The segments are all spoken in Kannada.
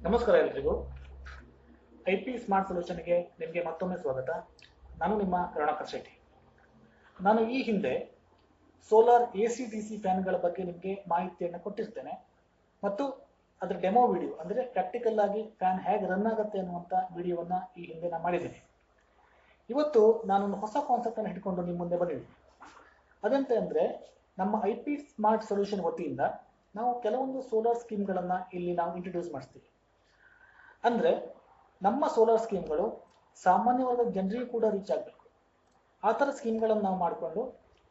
ನಮಸ್ಕಾರ ಎಲ್ರಿಗೂ. ಐಪಿ ಸ್ಮಾರ್ಟ್ ಸೊಲ್ಯೂಷನ್ಗೆ ನಿಮಗೆ ಮತ್ತೊಮ್ಮೆ ಸ್ವಾಗತ. ನಾನು ನಿಮ್ಮ ಕರುಣಾಕರ್ ಶೆಟ್ಟಿ. ನಾನು ಈ ಹಿಂದೆ ಸೋಲಾರ್ AC/DC ಫ್ಯಾನ್ಗಳ ಬಗ್ಗೆ ನಿಮಗೆ ಮಾಹಿತಿಯನ್ನು ಕೊಟ್ಟಿರ್ತೇನೆ ಮತ್ತು ಅದರ ಡೆಮೋ ವಿಡಿಯೋ ಅಂದರೆ ಪ್ರಾಕ್ಟಿಕಲ್ ಆಗಿ ಫ್ಯಾನ್ ಹೇಗೆ ರನ್ ಆಗುತ್ತೆ ಅನ್ನುವಂಥ ವಿಡಿಯೋವನ್ನು ಈ ಹಿಂದೆ ನಾನು ಮಾಡಿದ್ದೀನಿ. ಇವತ್ತು ನಾನೊಂದು ಹೊಸ ಕಾನ್ಸೆಪ್ಟನ್ನು ಹಿಡ್ಕೊಂಡು ನಿಮ್ಮ ಮುಂದೆ ಬಂದಿದ್ದೀನಿ. ಅದಂತೆ ಅಂದರೆ ನಮ್ಮ IP ಸ್ಮಾರ್ಟ್ ಸೊಲ್ಯೂಷನ್ ವತಿಯಿಂದ ನಾವು ಕೆಲವೊಂದು ಸೋಲಾರ್ ಸ್ಕೀಮ್ಗಳನ್ನು ಇಲ್ಲಿ ನಾವು ಇಂಟ್ರೊಡ್ಯೂಸ್ ಮಾಡಿಸ್ತೀವಿ. ಅಂದರೆ ನಮ್ಮ ಸೋಲಾರ್ ಸ್ಕೀಮ್ಗಳು ಸಾಮಾನ್ಯ ವರ್ಗದ ಜನರಿಗೂ ಕೂಡ ರೀಚ್ ಆಗಬೇಕು. ಆ ಥರ ಸ್ಕೀಮ್ಗಳನ್ನು ನಾವು ಮಾಡಿಕೊಂಡು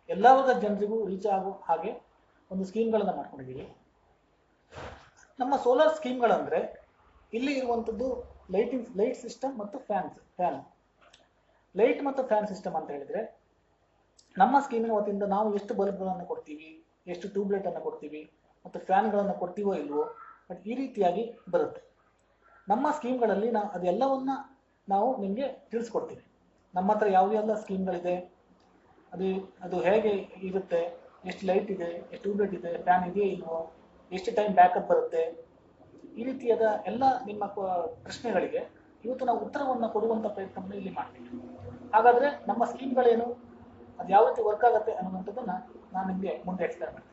ಎಲ್ಲ ವರ್ಗದ ಜನರಿಗೂ ರೀಚ್ ಆಗೋ ಹಾಗೆ ಒಂದು ಸ್ಕೀಮ್ಗಳನ್ನು ಮಾಡ್ಕೊಂಡಿದ್ದೀವಿ. ನಮ್ಮ ಸೋಲಾರ್ ಸ್ಕೀಮ್ಗಳಂದರೆ ಇಲ್ಲಿ ಇರುವಂಥದ್ದು ಲೈಟ್ ಸಿಸ್ಟಮ್ ಮತ್ತು ಫ್ಯಾನ್. ಲೈಟ್ ಮತ್ತು ಫ್ಯಾನ್ ಸಿಸ್ಟಮ್ ಅಂತ ಹೇಳಿದರೆ ನಮ್ಮ ಸ್ಕೀಮಿನ ವತಿಯಿಂದ ನಾವು ಎಷ್ಟು ಬಲ್ಬ್ಗಳನ್ನು ಕೊಡ್ತೀವಿ, ಎಷ್ಟು ಟ್ಯೂಬ್ಲೈಟನ್ನು ಕೊಡ್ತೀವಿ ಮತ್ತು ಫ್ಯಾನ್ಗಳನ್ನು ಕೊಡ್ತೀವೋ ಇಲ್ವೋ, ಬಟ್ ಈ ರೀತಿಯಾಗಿ ಬರುತ್ತೆ. ನಮ್ಮ ಸ್ಕೀಮ್ಗಳಲ್ಲಿ ಅದೆಲ್ಲವನ್ನ ನಾವು ನಿಮಗೆ ತಿಳಿಸ್ಕೊಡ್ತೀವಿ. ನಮ್ಮ ಹತ್ರ ಯಾವುದೆಲ್ಲ ಸ್ಕೀಮ್ಗಳಿದೆ, ಅದು ಹೇಗೆ ಇರುತ್ತೆ, ಎಷ್ಟು ಲೈಟ್ ಇದೆ, ಎಷ್ಟು ಟ್ಯೂಬ್ಲೈಟ್ ಇದೆ, ಫ್ಯಾನ್ ಇದೆಯೇ ಇಲ್ವೋ, ಎಷ್ಟು ಟೈಮ್ ಬ್ಯಾಕಪ್ ಬರುತ್ತೆ, ಈ ರೀತಿಯಾದ ಎಲ್ಲ ನಿಮ್ಮ ಪ್ರಶ್ನೆಗಳಿಗೆ ಇವತ್ತು ನಾವು ಉತ್ತರವನ್ನು ಕೊಡುವಂಥ ಪ್ರಯತ್ನವನ್ನು ಇಲ್ಲಿ ಮಾಡ್ತೀವಿ. ಹಾಗಾದರೆ ನಮ್ಮ ಸ್ಕೀಮ್ಗಳೇನು, ಅದು ಯಾವ ರೀತಿ ವರ್ಕ್ ಆಗುತ್ತೆ ಅನ್ನುವಂಥದ್ದನ್ನು ನಾನು ನಿಮಗೆ ಮುಂದೆ ಎಕ್ಸ್ಪ್ಲೇನ್ ಮಾಡ್ತೀನಿ.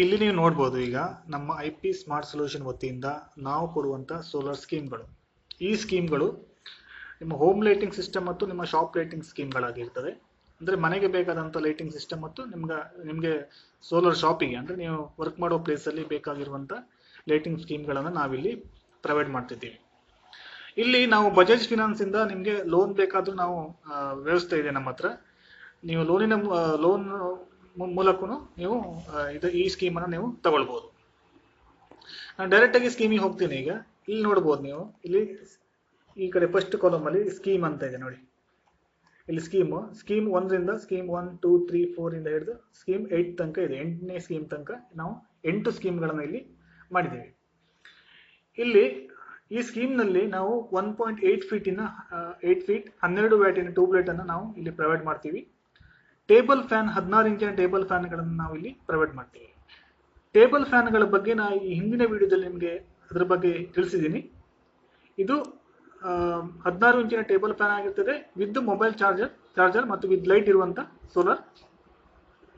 ಇಲ್ಲಿ ನೀವು ನೋಡ್ಬೋದು, ಈಗ ನಮ್ಮ IP ಸ್ಮಾರ್ಟ್ ಸೊಲ್ಯೂಷನ್ ವತಿಯಿಂದ ನಾವು ಕೊಡುವಂಥ ಸೋಲಾರ್ ಸ್ಕೀಮ್ಗಳು. ಈ ಸ್ಕೀಮ್ಗಳು ನಿಮ್ಮ ಹೋಮ್ ಲೈಟಿಂಗ್ ಸಿಸ್ಟಮ್ ಮತ್ತು ನಿಮ್ಮ ಶಾಪ್ ಲೈಟಿಂಗ್ ಸ್ಕೀಮ್ಗಳಾಗಿರ್ತದೆ. ಅಂದರೆ ಮನೆಗೆ ಬೇಕಾದಂಥ ಲೈಟಿಂಗ್ ಸಿಸ್ಟಮ್ ಮತ್ತು ನಿಮಗೆ ಸೋಲಾರ್ ಶಾಪಿಗೆ ಅಂದರೆ ನೀವು ವರ್ಕ್ ಮಾಡೋ ಪ್ಲೇಸಲ್ಲಿ ಬೇಕಾಗಿರುವಂಥ ಲೈಟಿಂಗ್ ಸ್ಕೀಮ್ಗಳನ್ನು ನಾವಿಲ್ಲಿ ಪ್ರೊವೈಡ್ ಮಾಡ್ತಿದ್ದೀವಿ. ಇಲ್ಲಿ ನಾವು ಬಜಾಜ್ ಫಿನಾನ್ಸಿಂದ ನಿಮಗೆ ಲೋನ್ ಬೇಕಾದರೂ ನಾವು ವ್ಯವಸ್ಥೆ ಇದೆ ನಮ್ಮ ಹತ್ರ. ನೀವು ಲೋನ್ ಮೂಲಕೂ ನೀವು ಈ ಸ್ಕೀಮನ್ನು ನೀವು ತಗೊಳ್ಬೋದು. ನಾನು ಡೈರೆಕ್ಟಾಗಿ ಸ್ಕೀಮಿಗೆ ಹೋಗ್ತೀನಿ. ಈಗ ಇಲ್ಲಿ ನೋಡ್ಬೋದು ನೀವು, ಇಲ್ಲಿ ಈ ಕಡೆ ಫಸ್ಟ್ ಕಾಲಮಲ್ಲಿ ಸ್ಕೀಮ್ ಅಂತ ಇದೆ ನೋಡಿ. ಇಲ್ಲಿ ಸ್ಕೀಮ್ 1ರಿಂದ ಸ್ಕೀಮ್ 1, 2, 3, 4 ಇಂದ ಹಿಡಿದು ಸ್ಕೀಮ್ 8 ತನಕ ಇದೆ. 8ನೇ ಸ್ಕೀಮ್ ತನಕ ನಾವು 8 ಸ್ಕೀಮ್ಗಳನ್ನು ಇಲ್ಲಿ ಮಾಡಿದ್ದೀವಿ. ಇಲ್ಲಿ ಈ ಸ್ಕೀಮ್ನಲ್ಲಿ ನಾವು 1.8 ಫೀಟಿನ 8 ಫೀಟ್ 12 ವ್ಯಾಟಿನ ಟ್ಯೂಬ್ಲೈಟನ್ನು ನಾವು ಇಲ್ಲಿ ಪ್ರೊವೈಡ್ ಮಾಡ್ತೀವಿ. ಟೇಬಲ್ ಫ್ಯಾನ್ 16 ಇಂಚಿನ ಟೇಬಲ್ ಫ್ಯಾನ್ಗಳನ್ನು ನಾವು ಇಲ್ಲಿ ಪ್ರೊವೈಡ್ ಮಾಡ್ತೀವಿ. ಟೇಬಲ್ ಫ್ಯಾನ್ಗಳ ಬಗ್ಗೆ ನಾನು ಈ ಹಿಂದಿನ ವಿಡಿಯೋದಲ್ಲಿ ನಿಮಗೆ ಅದರ ಬಗ್ಗೆ ತಿಳಿಸಿದ್ದೀನಿ. ಇದು 16 ಇಂಚಿನ ಟೇಬಲ್ ಫ್ಯಾನ್ ಆಗಿರ್ತದೆ, ವಿತ್ ಮೊಬೈಲ್ ಚಾರ್ಜರ್ ಮತ್ತು ವಿತ್ ಲೈಟ್ ಇರುವಂಥ ಸೋಲಾರ್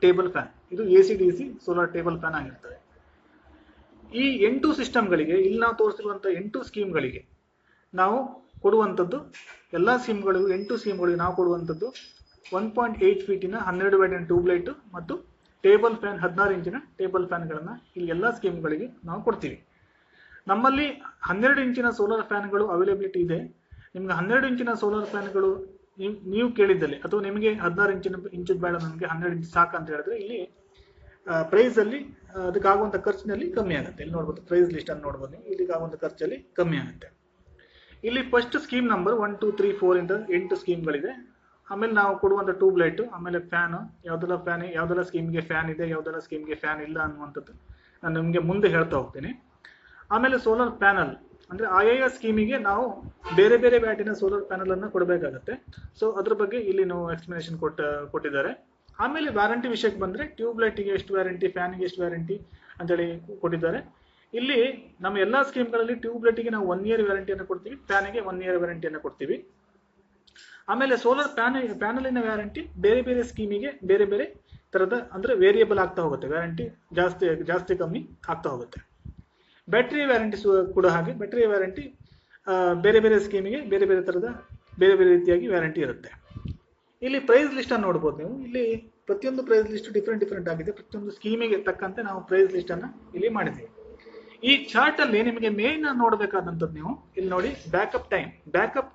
ಟೇಬಲ್ ಫ್ಯಾನ್. ಇದು AC/DC ಸೋಲಾರ್ ಟೇಬಲ್ ಫ್ಯಾನ್ ಆಗಿರ್ತದೆ. ಈ 8 ಸಿಸ್ಟಮ್ಗಳಿಗೆ, ಇಲ್ಲಿ ನಾವು ತೋರಿಸಿರುವಂಥ 8 ಸ್ಕೀಮ್ಗಳಿಗೆ ನಾವು ಕೊಡುವಂಥದ್ದು, ಎಲ್ಲ ಸ್ಕೀಮ್ಗಳಿಗೂ 8 ಸ್ಕೀಮ್ಗಳಿಗೆ ನಾವು ಕೊಡುವಂಥದ್ದು 1.8 ಫೀಟಿನ 12 ವ್ಯಾಟಿನ ಟ್ಯೂಬ್ಲೈಟ್ ಮತ್ತು ಟೇಬಲ್ ಫ್ಯಾನ್ 16 ಇಂಚಿನ ಟೇಬಲ್ ಫ್ಯಾನ್ಗಳನ್ನು ಇಲ್ಲಿ ಎಲ್ಲ ಸ್ಕೀಮ್ಗಳಿಗೆ ನಾವು ಕೊಡ್ತೀವಿ. ನಮ್ಮಲ್ಲಿ 12 ಇಂಚಿನ ಸೋಲಾರ್ ಫ್ಯಾನ್ಗಳು ಅವೈಲೇಬಿಲಿಟಿ ಇದೆ. ನಿಮ್ಗೆ 12 ಇಂಚಿನ ಸೋಲಾರ್ ಫ್ಯಾನ್ಗಳು ನೀವು ಕೇಳಿದ್ದಲ್ಲಿ, ಅಥವಾ ನಿಮಗೆ 16 ಇಂಚು ಬೇಡ, ನಮಗೆ 12 ಇಂಚು ಸಾಕು ಅಂತ ಹೇಳಿದ್ರೆ ಇಲ್ಲಿ ಪ್ರೈಸಲ್ಲಿ ಅದಕ್ಕಾಗುವಂಥ ಖರ್ಚಿನಲ್ಲಿ ಕಮ್ಮಿ ಆಗುತ್ತೆ. ಇಲ್ಲಿ ನೋಡ್ಬೋದು, ಪ್ರೈಸ್ ಲಿಸ್ಟ್ ಅನ್ನು ನೋಡ್ಬೋದು. ಇದಕ್ಕಾಗುವಂಥ ಖರ್ಚಲ್ಲಿ ಕಮ್ಮಿ ಆಗುತ್ತೆ. ಇಲ್ಲಿ ಫಸ್ಟ್ ಸ್ಕೀಮ್ ನಂಬರ್ 1, 2, 3, 4 ಇಂದ 8 ಸ್ಕೀಮ್ಗಳಿದೆ. ಆಮೇಲೆ ನಾವು ಕೊಡುವಂಥ ಟ್ಯೂಬ್ಲೈಟು, ಆಮೇಲೆ ಫ್ಯಾನು, ಯಾವುದೆಲ್ಲ ಸ್ಕೀಮ್ಗೆ ಫ್ಯಾನ್ ಇದೆ, ಯಾವುದೆಲ್ಲ ಸ್ಕೀಮ್ಗೆ ಫ್ಯಾನ್ ಇಲ್ಲ ಅನ್ನುವಂಥದ್ದು ನಾನು ನಿಮಗೆ ಮುಂದೆ ಹೇಳ್ತಾ ಹೋಗ್ತೀನಿ. ಆಮೇಲೆ ಸೋಲಾರ್ ಪ್ಯಾನಲ್ ಅಂದರೆ ಆಯಾ ಸ್ಕೀಮಿಗೆ ನಾವು ಬೇರೆ ಬೇರೆ ವ್ಯಾಟಿನ ಸೋಲಾರ್ ಪ್ಯಾನಲನ್ನು ಕೊಡಬೇಕಾಗತ್ತೆ. ಸೊ ಅದ್ರ ಬಗ್ಗೆ ಇಲ್ಲಿ ನಾವು ಎಕ್ಸ್ಪ್ಲನೇಷನ್ ಕೊಟ್ಟಿದ್ದಾರೆ. ಆಮೇಲೆ ವ್ಯಾರಂಟಿ ವಿಷಯಕ್ಕೆ ಬಂದರೆ ಟ್ಯೂಬ್ಲೈಟಿಗೆ ಎಷ್ಟು ವ್ಯಾರಂಟಿ, ಫ್ಯಾನಿಗೆ ಎಷ್ಟು ವ್ಯಾರಂಟಿ ಅಂತೇಳಿ ಕೊಟ್ಟಿದ್ದಾರೆ. ಇಲ್ಲಿ ನಮ್ಮ ಎಲ್ಲ ಸ್ಕೀಮ್ಗಳಲ್ಲಿ ಟ್ಯೂಬ್ಲೈಟಿಗೆ ನಾವು 1 ಇಯರ್ ವ್ಯಾರಂಟಿಯನ್ನು ಕೊಡ್ತೀವಿ, ಫ್ಯಾನಿಗೆ 1 ಇಯರ್ ವ್ಯಾರಂಟಿಯನ್ನು ಕೊಡ್ತೀವಿ. ಆಮೇಲೆ ಸೋಲಾರ್ ಪ್ಯಾನಲಿನ ವ್ಯಾರಂಟಿ ಬೇರೆ ಬೇರೆ ಸ್ಕೀಮಿಗೆ ಬೇರೆ ಬೇರೆ ಥರದ ಅಂದರೆ ವೇರಿಯಬಲ್ ಆಗ್ತಾ ಹೋಗುತ್ತೆ. ವ್ಯಾರಂಟಿ ಜಾಸ್ತಿ ಕಮ್ಮಿ ಆಗ್ತಾ ಹೋಗುತ್ತೆ. ಬ್ಯಾಟ್ರಿ ವ್ಯಾರಂಟಿ ಕೂಡ ಹಾಗೆ. ಬ್ಯಾಟ್ರಿ ವ್ಯಾರಂಟಿ ಬೇರೆ ಬೇರೆ ಸ್ಕೀಮಿಗೆ ಬೇರೆ ಬೇರೆ ಥರದ ಬೇರೆ ಬೇರೆ ರೀತಿಯಾಗಿ ವ್ಯಾರಂಟಿ ಇರುತ್ತೆ. ಇಲ್ಲಿ ಪ್ರೈಸ್ ಲಿಸ್ಟನ್ನು ನೋಡ್ಬೋದು ನೀವು. ಇಲ್ಲಿ ಪ್ರತಿಯೊಂದು ಪ್ರೈಸ್ ಲಿಸ್ಟ್ ಡಿಫ್ರೆಂಟ್ ಆಗಿದೆ. ಪ್ರತಿಯೊಂದು ಸ್ಕೀಮಿಗೆ ತಕ್ಕಂತೆ ನಾವು ಪ್ರೈಸ್ ಲಿಸ್ಟನ್ನು ಇಲ್ಲಿ ಮಾಡಿದ್ದೀವಿ. ಈ ಚಾರ್ಟ್ ಅಲ್ಲಿ ನಿಮಗೆ ಮೇನ್ ನೋಡಬೇಕಾದಂಥದ್ದು, ನೀವು ಇಲ್ಲಿ ನೋಡಿ, ಬ್ಯಾಕಪ್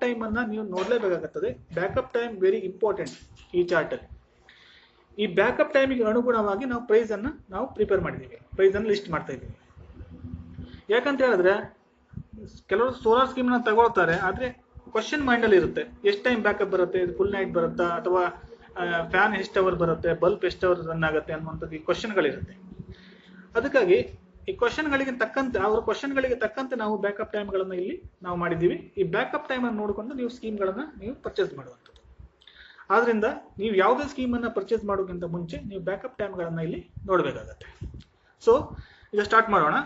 ಟೈಮ್ ಅನ್ನ ನೀವು ನೋಡಲೇಬೇಕಾಗುತ್ತದೆ. ಬ್ಯಾಕಪ್ ಟೈಮ್ ವೆರಿ ಇಂಪಾರ್ಟೆಂಟ್ ಈ ಚಾರ್ಟ್ ಅಲ್ಲಿ. ಈ ಬ್ಯಾಕಪ್ ಟೈಮಿಗೆ ಅನುಗುಣವಾಗಿ ನಾವು ಪ್ರೈಸ್ ಅನ್ನು ನಾವು ಪ್ರಿಪೇರ್ ಮಾಡಿದ್ದೀವಿ, ಪ್ರೈಸ್ ಅನ್ನು ಲಿಸ್ಟ್ ಮಾಡ್ತಾ ಇದ್ದೀವಿ. ಯಾಕಂತ ಹೇಳಿದ್ರೆ ಕೆಲವರು ಸೋಲಾರ್ ಸ್ಕೀಮ್ ನ ತಗೊಳ್ತಾರೆ, ಆದ್ರೆ ಕ್ವಶನ್ ಮೈಂಡ್ ಅಲ್ಲಿ ಇರುತ್ತೆ, ಎಷ್ಟು ಟೈಮ್ ಬ್ಯಾಕಪ್ ಬರುತ್ತೆ, ಫುಲ್ ನೈಟ್ ಬರುತ್ತಾ, ಅಥವಾ ಫ್ಯಾನ್ ಎಷ್ಟು ಅವರ್ ಬರುತ್ತೆ, ಬಲ್ಬ್ ಎಷ್ಟು ಅವರ್ ರನ್ ಆಗುತ್ತೆ ಅನ್ನುವಂಥದ್ದು ಈ ಕ್ವಶನ್ಗಳಿರುತ್ತೆ. ಅದಕ್ಕಾಗಿ ಈ ಕ್ವಶನ್ಗಳಿಗೆ ತಕ್ಕಂತೆ, ಅವರ ಕ್ವಶನ್ಗಳಿಗೆ ತಕ್ಕಂತೆ ನಾವು ಬ್ಯಾಕಪ್ ಟೈಮ್ಗಳನ್ನು ಇಲ್ಲಿ ನಾವು ಮಾಡಿದ್ದೀವಿ. ಈ ಬ್ಯಾಕಪ್ ಟೈಮ್ ಅನ್ನು ನೋಡಿಕೊಂಡು ನೀವು ಸ್ಕೀಮ್ಗಳನ್ನು ನೀವು ಪರ್ಚೇಸ್ ಮಾಡುವಂಥದ್ದು. ಆದ್ರಿಂದ ನೀವು ಯಾವುದೇ ಸ್ಕೀಮನ್ನು ಪರ್ಚೇಸ್ ಮಾಡೋಕ್ಕಿಂತ ಮುಂಚೆ ನೀವು ಬ್ಯಾಕಪ್ ಟೈಮ್ಗಳನ್ನು ಇಲ್ಲಿ ನೋಡಬೇಕಾಗತ್ತೆ. ಸೊ ಈಗ ಸ್ಟಾರ್ಟ್ ಮಾಡೋಣ.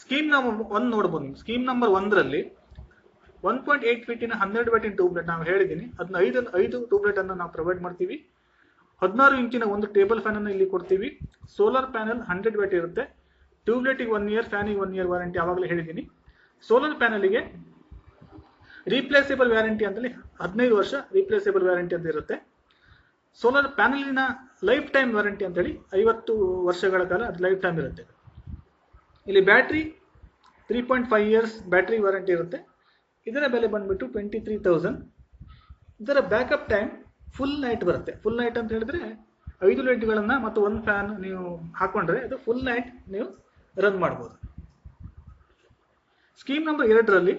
ಸ್ಕೀಮ್ ನಂಬರ್ 1 ನೋಡ್ಬೋದು ನೀವು. ಸ್ಕೀಮ್ ನಂಬರ್ 1ರಲ್ಲಿ 1.8 ಫೀಟಿನ 12 ವ್ಯಾಟಿನ ಟ್ಯೂಬ್ಲೈಟ್ ನಾವು ಹೇಳಿದ್ದೀನಿ, ಅದನ್ನ 5 ಟ್ಯೂಬ್ಲೈಟ್ ಅನ್ನು ನಾವು ಪ್ರೊವೈಡ್ ಮಾಡ್ತೀವಿ. 16 ಇಂಚಿನ ಒಂದು ಟೇಬಲ್ ಫ್ಯಾನ್ ಅನ್ನು ಇಲ್ಲಿ ಕೊಡ್ತೀವಿ. ಸೋಲಾರ್ ಪ್ಯಾನಲ್ 100 ವ್ಯಾಟ್ ಇರುತ್ತೆ. ಟ್ಯೂಬ್ಲೈಟಿಗೆ 1 ಇಯರ್, ಫ್ಯಾನಿಗೆ 1 ಇಯರ್ ವಾರಂಟಿ ಆವಾಗಲೇ ಹೇಳಿದ್ದೀನಿ. ಸೋಲಾರ್ ಪ್ಯಾನಲ್ಗೆ ರೀಪ್ಲೇಸೇಬಲ್ ವ್ಯಾರಂಟಿ ಅಂತೇಳಿ 15 ವರ್ಷ ರೀಪ್ಲೇಸೇಬಲ್ ವ್ಯಾರಂಟಿ ಅಂತ ಇರುತ್ತೆ. ಸೋಲಾರ್ ಪ್ಯಾನಲಿನ ಲೈಫ್ ಟೈಮ್ ವ್ಯಾರಂಟಿ ಅಂತೇಳಿ 50 ವರ್ಷಗಳ ಕಾಲ ಅದು ಲೈಫ್ ಟೈಮ್ ಇರುತ್ತೆ. ಇಲ್ಲಿ ಬ್ಯಾಟ್ರಿ 3.5 ಇಯರ್ಸ್ ಬ್ಯಾಟ್ರಿ ವಾರಂಟಿ ಇರುತ್ತೆ. ಇದರ ಬೆಲೆ ಬಂದ್ಬಿಟ್ಟು 23,000. ಇದರ ಬ್ಯಾಕಪ್ ಟೈಮ್ ಫುಲ್ ನೈಟ್ ಬರುತ್ತೆ. ಫುಲ್ ನೈಟ್ ಅಂತ ಹೇಳಿದ್ರೆ 5 ಲೈಟ್ಗಳನ್ನು ಮತ್ತು 1 ಫ್ಯಾನ್ ನೀವು ಹಾಕೊಂಡ್ರೆ ಅದು ಫುಲ್ ನೈಟ್ ನೀವು ರನ್ ಮಾಡ್ಬೋದು. ಸ್ಕೀಮ್ ನಂಬರ್ 2ರಲ್ಲಿ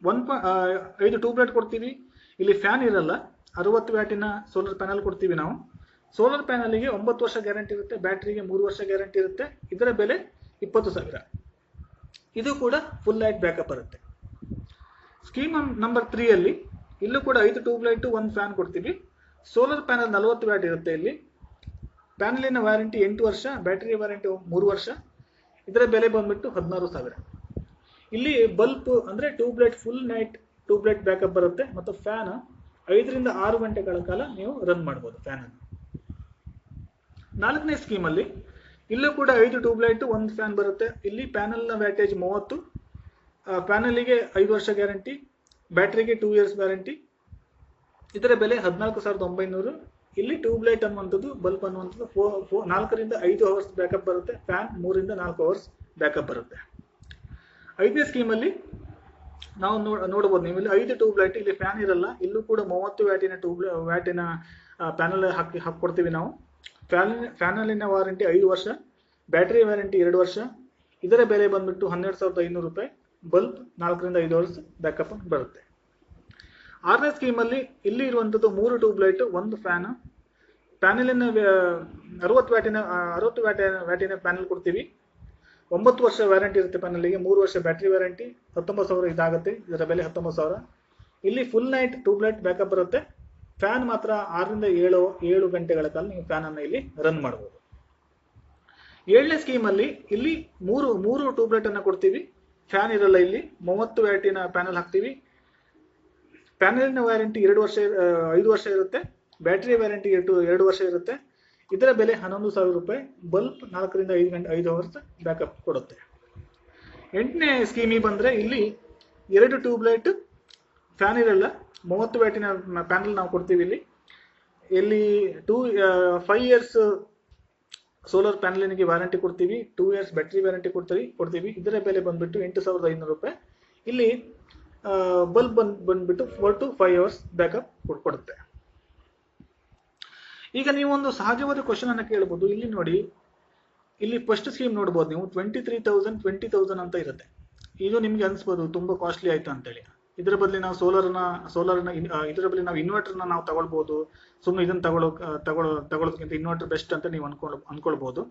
5 ಟ್ಯೂಬ್ಲೈಟ್ ಕೊಡ್ತೀವಿ. ಇಲ್ಲಿ ಫ್ಯಾನ್ ಇರಲ್ಲ. 60 ವ್ಯಾಟಿನ ಸೋಲಾರ್ ಪ್ಯಾನಲ್ ಕೊಡ್ತೀವಿ ನಾವು. ಸೋಲಾರ್ ಪ್ಯಾನಲ್ಗೆ 9 ವರ್ಷ ಗ್ಯಾರಂಟಿ ಇರುತ್ತೆ. ಬ್ಯಾಟ್ರಿಗೆ 3 ವರ್ಷ ಗ್ಯಾರಂಟಿ ಇರುತ್ತೆ. ಇದರ ಬೆಲೆ 20,000. ಇದು ಕೂಡ ಫುಲ್ ನೈಟ್ ಬ್ಯಾಕಪ್ ಬರುತ್ತೆ. ಸ್ಕೀಮ್ ನಂಬರ್ 3ಯಲ್ಲಿ ಇಲ್ಲೂ ಕೂಡ 5 ಟ್ಯೂಬ್ಲೈಟ್ 1 ಫ್ಯಾನ್ ಕೊಡ್ತೀವಿ. ಸೋಲಾರ್ ಪ್ಯಾನಲ್ 40 ವ್ಯಾಟ್ ಇರುತ್ತೆ. ಇಲ್ಲಿ ಪ್ಯಾನಲಿನ ವ್ಯಾರಂಟಿ 8 ವರ್ಷ, ಬ್ಯಾಟರಿ ವ್ಯಾರಂಟಿ 3 ವರ್ಷ. ಇದರ ಬೆಲೆ ಬಂದ್ಬಿಟ್ಟು 16,000. ಇಲ್ಲಿ ಬಲ್ಬ್ ಅಂದ್ರೆ tube light full night tube light backup ಬರುತ್ತೆ ಮತ್ತು ಫ್ಯಾನ್ 5 ರಿಂದ 6 ಗಂಟೆಗಳ ಕಾಲ ನೀವು ರನ್ ಮಾಡ್ಬೋದು ಫ್ಯಾನ್ ಅನ್ನು. 4ನೇ ಸ್ಕೀಮಲ್ಲಿ ಇಲ್ಲೂ ಕೂಡ 5 ಟ್ಯೂಬ್ಲೈಟ್ 1 ಫ್ಯಾನ್ ಬರುತ್ತೆ. ಇಲ್ಲಿ ಪ್ಯಾನಲ್ನ ವ್ಯಾಟೇಜ್ 30, ಪ್ಯಾನಲಿಗೆ 5 ವರ್ಷ ಗ್ಯಾರಂಟಿ, ಬ್ಯಾಟ್ರಿಗೆ 2 ಇಯರ್ಸ್ ವ್ಯಾರಂಟಿ. ಇದರ ಬೆಲೆ 14,900. ಇಲ್ಲಿ ಟ್ಯೂಬ್ಲೈಟ್ ಅನ್ನುವಂಥದ್ದು, ಬಲ್ಬ್ ಅನ್ನುವಂಥದ್ದು 4 ರಿಂದ 5 ಅವರ್ಸ್ ಬ್ಯಾಕಪ್ ಬರುತ್ತೆ. ಫ್ಯಾನ್ 3 ರಿಂದ 4 ಅವರ್ಸ್ ಬ್ಯಾಕಪ್ ಬರುತ್ತೆ. 5ನೇ ಸ್ಕೀಮಲ್ಲಿ ನಾವು ನೋಡಬಹುದು ನೀವು ಇಲ್ಲಿ 5 ಟ್ಯೂಬ್ಲೈಟ್, ಇಲ್ಲಿ ಫ್ಯಾನ್ ಇರಲ್ಲ. ಇಲ್ಲೂ ಕೂಡ 30 ವ್ಯಾಟಿನ ಪ್ಯಾನಲ್ ಹಾಕೊಡ್ತೀವಿ ನಾವು. ಫ್ಯಾನಲಿನ ವಾರಂಟಿ 5 ವರ್ಷ, ಬ್ಯಾಟರಿ ವ್ಯಾರಂಟಿ 2 ವರ್ಷ. ಇದರ ಬೆಲೆ ಬಂದ್ಬಿಟ್ಟು 12,500 ರೂಪಾಯಿ. ಬಲ್ಬ್ 4 ರಿಂದ 5 ಅವರ್ಸ್ ಬ್ಯಾಕಪ್ ಬರುತ್ತೆ. 6ನೇ ಸ್ಕೀಮಲ್ಲಿ ಇಲ್ಲಿ ಇರುವಂಥದ್ದು 3 ಟ್ಯೂಬ್ಲೈಟ್ 1 ಫ್ಯಾನ್. ಪ್ಯಾನಲಿನ 60 ವ್ಯಾಟಿನ ಪ್ಯಾನಲ್ ಕೊಡ್ತೀವಿ. 9 ವರ್ಷ ವ್ಯಾರಂಟಿ ಇರುತ್ತೆ ಪ್ಯಾನಲ್ಗೆ, 3 ವರ್ಷ ಬ್ಯಾಟರಿ ವ್ಯಾರಂಟಿ. 19,000 ಇದಾಗುತ್ತೆ. ಇದರ ಬೆಲೆ 19,000. ಇಲ್ಲಿ ಫುಲ್ ನೈಟ್ ಟ್ಯೂಬ್ಲೈಟ್ ಬ್ಯಾಕಪ್ ಬರುತ್ತೆ. ಫ್ಯಾನ್ ಮಾತ್ರ 6 ರಿಂದ 7 ಗಂಟೆಗಳ ಕಾಲ ನೀವು ಫ್ಯಾನ್ ಅನ್ನು ಇಲ್ಲಿ ರನ್ ಮಾಡಬಹುದು. 7ನೇ ಸ್ಕೀಮಲ್ಲಿ ಇಲ್ಲಿ 3 ಟ್ಯೂಬ್ಲೈಟ್ ಅನ್ನು ಕೊಡ್ತೀವಿ. ಫ್ಯಾನ್ ಇರಲ್ಲ. ಇಲ್ಲಿ 30 ವ್ಯಾಟಿನ ಪ್ಯಾನಲ್ ಹಾಕ್ತೀವಿ. ಪ್ಯಾನಲಿನ ವ್ಯಾರಂಟಿ 5 ವರ್ಷ ಇರುತ್ತೆ. ಬ್ಯಾಟರಿ ವ್ಯಾರಂಟಿ 2 ವರ್ಷ ಇರುತ್ತೆ. ಇದರ ಬೆಲೆ 11,000 ರೂಪಾಯಿ. ಬಲ್ಬ್ 4 ರಿಂದ 5 ಅವರ್ಸ್ ಬ್ಯಾಕಪ್ ಕೊಡುತ್ತೆ. 8ನೇ ಸ್ಕೀಮಿಗೆ ಬಂದ್ರೆ ಇಲ್ಲಿ 2 ಟ್ಯೂಬ್ಲೈಟ್, ಫ್ಯಾನ್ ಇರಲ್ಲ, 30 ವ್ಯಾಟಿನ ಪ್ಯಾನಲ್ ನಾವು ಕೊಡ್ತೀವಿ. ಇಲ್ಲಿ 5 ಇಯರ್ಸ್ ಸೋಲಾರ್ ಪ್ಯಾನಲಿನಿಗೆ ವ್ಯಾರಂಟಿ ಕೊಡ್ತೀವಿ. 2 ಇಯರ್ಸ್ ಬ್ಯಾಟರಿ ವ್ಯಾರಂಟಿ ಕೊಡ್ತೀವಿ. ಇದರ ಬೆಲೆ ಬಂದ್ಬಿಟ್ಟು 8,500 ರೂಪಾಯಿ. ಇಲ್ಲಿ ಬಲ್ಬ್ ಬಂದ್ಬಿಟ್ಟು 4 to 5 ಅವರ್ಸ್ ಬ್ಯಾಕಪ್ ಕೊಡುತ್ತೆ. ಈಗ ನೀವು ಒಂದು ಸಹಜವಾದ ಕ್ವಶನ್ ಅನ್ನ ಕೇಳಬಹುದು. ಇಲ್ಲಿ ನೋಡಿ, ಇಲ್ಲಿ ಫಸ್ಟ್ ಸ್ಕೀಮ್ ನೋಡಬಹುದು ನೀವು 23,000 20,000 ಅಂತ ಇರುತ್ತೆ. ಇದು ನಿಮ್ಗೆ ಅನ್ಸ್ಬೋದು ತುಂಬಾ ಕಾಸ್ಟ್ಲಿ ಆಯ್ತು ಅಂತೇಳಿ. ಇದರ ಬದಲಿ ನಾವು ಸೋಲಾರ್ನ ಇದರ ಬದಲಿ ನಾವು ಇನ್ವರ್ಟರ್ನ ನಾವು ತಗೊಳ್ಬಹುದು. ಸುಮ್ಮನೆ ಇದನ್ನ ತಗೊಳ್ಳೋದಕ್ಕಿಂತ ಇನ್ವರ್ಟರ್ ಬೆಸ್ಟ್ ಅಂತ ನೀವು ಅನ್ಕೊಳ್ಬಹುದು.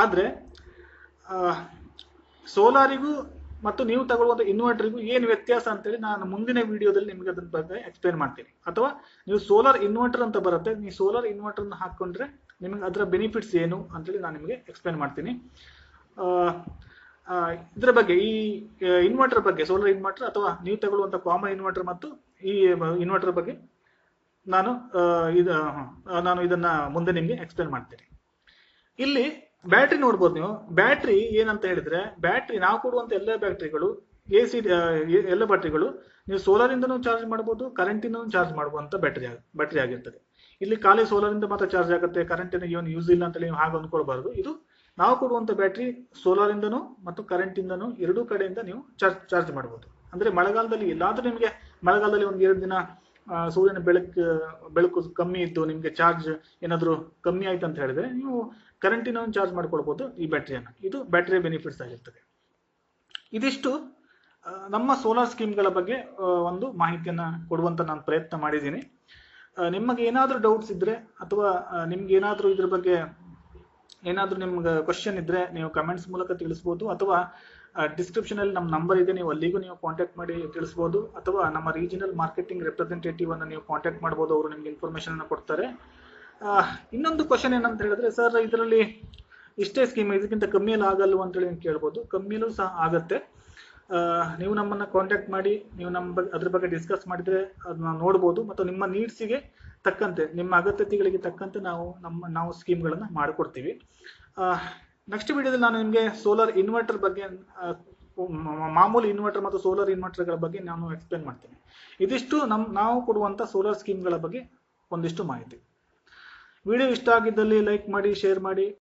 ಆದ್ರೆ ಸೋಲಾರಿಗೂ ಮತ್ತು ನೀವು ತಗೊಳ್ಳುವಂತ ಇನ್ವರ್ಟರ್ಗೂ ಏನು ವ್ಯತ್ಯಾಸ ಅಂತೇಳಿ ನಾನು ಮುಂದಿನ ವಿಡಿಯೋದಲ್ಲಿ ನಿಮಗೆ ಅದ್ರ ಬಗ್ಗೆ ಎಕ್ಸ್ಪ್ಲೇನ್ ಮಾಡ್ತೀನಿ. ಅಥವಾ ನೀವು ಸೋಲಾರ್ ಇನ್ವರ್ಟರ್ ಅಂತ ಬರುತ್ತೆ, ನೀವು ಸೋಲಾರ್ ಇನ್ವರ್ಟರ್ನ ಹಾಕೊಂಡ್ರೆ ನಿಮಗೆ ಅದರ ಬೆನಿಫಿಟ್ಸ್ ಏನು ಅಂತೇಳಿ ನಾನು ನಿಮಗೆ ಎಕ್ಸ್ಪ್ಲೇನ್ ಮಾಡ್ತೀನಿ. ಇದರ ಬಗ್ಗೆ, ಈ ಇನ್ವರ್ಟರ್ ಬಗ್ಗೆ, ಸೋಲಾರ್ ಇನ್ವರ್ಟರ್ ಅಥವಾ ನೀವು ತಗೊಳ್ಳುವಂತ ಕಾಮನ್ ಇನ್ವರ್ಟರ್ ಮತ್ತು ಈ ಇನ್ವರ್ಟರ್ ಬಗ್ಗೆ ನಾನು ಇದನ್ನ ಮುಂದೆ ನಿಮಗೆ ಎಕ್ಸ್ಪ್ಲೇನ್ ಮಾಡ್ತೀನಿ. ಇಲ್ಲಿ ಬ್ಯಾಟ್ರಿ ನೋಡ್ಬೋದು ನೀವು. ಬ್ಯಾಟ್ರಿ ಏನಂತ ಹೇಳಿದ್ರೆ, ಬ್ಯಾಟ್ರಿ ನಾವು ಕೊಡುವಂತ ಎಲ್ಲ ಬ್ಯಾಟ್ರಿಗಳು ಎಲ್ಲ ಬ್ಯಾಟ್ರಿಗಳು ನೀವು ಸೋಲಾರ್ ಇಂದನೂ ಚಾರ್ಜ್ ಮಾಡಬಹುದು, ಕರೆಂಟ್ ಇಂದನೂ ಚಾರ್ಜ್ ಮಾಡುವಂತ ಬ್ಯಾಟ್ರಿ ಆಗಿರ್ತದೆ. ಇಲ್ಲಿ ಖಾಲಿ ಸೋಲಾರ್ ಇಂದ ಮಾತ್ರ ಚಾರ್ಜ್ ಆಗುತ್ತೆ, ಕರೆಂಟ್ ಏನು ಯೂಸ್ ಇಲ್ಲ ಅಂತ ನೀವು ಹಾಗೆ ಅಂದ್ಕೊಳ್ಬಾರ್ದು. ಇದು ನಾವು ಕೊಡುವಂತ ಬ್ಯಾಟ್ರಿ ಸೋಲಾರ್ ಇಂದನೂ ಮತ್ತು ಕರೆಂಟ್ ಇಂದನೂ ಎರಡೂ ಕಡೆಯಿಂದ ನೀವು ಚಾರ್ಜ್ ಮಾಡಬಹುದು. ಅಂದ್ರೆ ಮಳೆಗಾಲದಲ್ಲಿ ಎಲ್ಲಾದ್ರೂ ನಿಮಗೆ ಮಳೆಗಾಲದಲ್ಲಿ 1-2 ದಿನ ಸೂರ್ಯನ ಬೆಳಕು ಕಮ್ಮಿ ಇದ್ದು ನಿಮ್ಗೆ ಚಾರ್ಜ್ ಏನಾದ್ರು ಕಮ್ಮಿ ಆಯ್ತು ಅಂತ ಹೇಳಿದ್ರೆ ನೀವು ಕರೆಂಟಿನ ಚಾರ್ಜ್ ಮಾಡ್ಕೊಳ್ಬಹುದು ಈ ಬ್ಯಾಟ್ರಿಯನ್ನು. ಇದು ಬ್ಯಾಟ್ರಿಯ ಬೆನಿಫಿಟ್ಸ್ ಆಗಿರ್ತದೆ. ಇದಿಷ್ಟು ನಮ್ಮ ಸೋಲಾರ್ ಸ್ಕೀಮ್ಗಳ ಬಗ್ಗೆ ಒಂದು ಮಾಹಿತಿಯನ್ನ ಕೊಡುವಂತ ನಾನು ಪ್ರಯತ್ನ ಮಾಡಿದ್ದೀನಿ. ನಿಮಗೆ ಏನಾದ್ರೂ ಡೌಟ್ಸ್ ಇದ್ರೆ ಅಥವಾ ನಿಮ್ಗೆ ಏನಾದ್ರೂ ಇದ್ರ ಬಗ್ಗೆ ಏನಾದ್ರೂ ನಿಮ್ಗೆ ಕ್ವಶನ್ ಇದ್ರೆ ನೀವು ಕಮೆಂಟ್ಸ್ ಮೂಲಕ ತಿಳಿಸಬಹುದು, ಅಥವಾ ಡಿಸ್ಕ್ರಿಪ್ಷನ್ ಅಲ್ಲಿ ನಮ್ಮ ನಂಬರ್ ಇದೆ, ನೀವು ಅಲ್ಲಿಗೂ ನೀವು ಕಾಂಟ್ಯಾಕ್ಟ್ ಮಾಡಿ ತಿಳಿಸಬಹುದು, ಅಥವಾ ನಮ್ಮ ರೀಜನಲ್ ಮಾರ್ಕೆಟಿಂಗ್ ರೆಪ್ರೆಸೆಂಟೇಟಿವ್ ಅನ್ನು ನೀವು ಕಾಂಟ್ಯಾಕ್ಟ್ ಮಾಡಬಹುದು. ಅವರು ನಿಮ್ಗೆ ಇನ್ಫಾರ್ಮೇಶನ್ ಅನ್ನು ಕೊಡ್ತಾರೆ. ಇನ್ನೊಂದು ಕ್ವಶನ್ ಏನಂತ ಹೇಳಿದ್ರೆ, ಸರ್ ಇದರಲ್ಲಿ ಇಷ್ಟೇ ಸ್ಕೀಮ್, ಇದಕ್ಕಿಂತ ಕಮ್ಮಿಯಲ್ಲಿ ಆಗಲ್ವ ಅಂತೇಳಿ ನೀವು ಕೇಳ್ಬೋದು. ಕಮ್ಮಿಯಲ್ಲೂ ಸಹ ಆಗತ್ತೆ. ನೀವು ನಮ್ಮನ್ನು ಕಾಂಟ್ಯಾಕ್ಟ್ ಮಾಡಿ, ನೀವು ಅದ್ರ ಬಗ್ಗೆ ಡಿಸ್ಕಸ್ ಮಾಡಿದರೆ ಅದನ್ನ ನೋಡ್ಬೋದು, ಮತ್ತು ನಿಮ್ಮ ನೀಡ್ಸಿಗೆ ತಕ್ಕಂತೆ, ನಿಮ್ಮ ಅಗತ್ಯತೆಗಳಿಗೆ ತಕ್ಕಂತೆ ನಾವು ಸ್ಕೀಮ್ಗಳನ್ನು ಮಾಡಿಕೊಡ್ತೀವಿ. ನೆಕ್ಸ್ಟ್ ವಿಡಿಯೋದಲ್ಲಿ ನಾನು ನಿಮಗೆ ಸೋಲಾರ್ ಇನ್ವರ್ಟರ್ ಬಗ್ಗೆ, ಮಾಮೂಲಿ ಇನ್ವರ್ಟರ್ ಮತ್ತು ಸೋಲಾರ್ ಇನ್ವರ್ಟರ್ಗಳ ಬಗ್ಗೆ ನಾನು ಎಕ್ಸ್ಪ್ಲೇನ್ ಮಾಡ್ತೀನಿ. ಇದಿಷ್ಟು ನಾವು ಕೊಡುವಂಥ ಸೋಲಾರ್ ಸ್ಕೀಮ್ಗಳ ಬಗ್ಗೆ ಒಂದಿಷ್ಟು ಮಾಹಿತಿ. ವಿಡಿಯೋ ಇಷ್ಟ ಆಗಿದ್ದಲ್ಲಿ ಲೈಕ್ ಮಾಡಿ, ಶೇರ್ ಮಾಡಿ.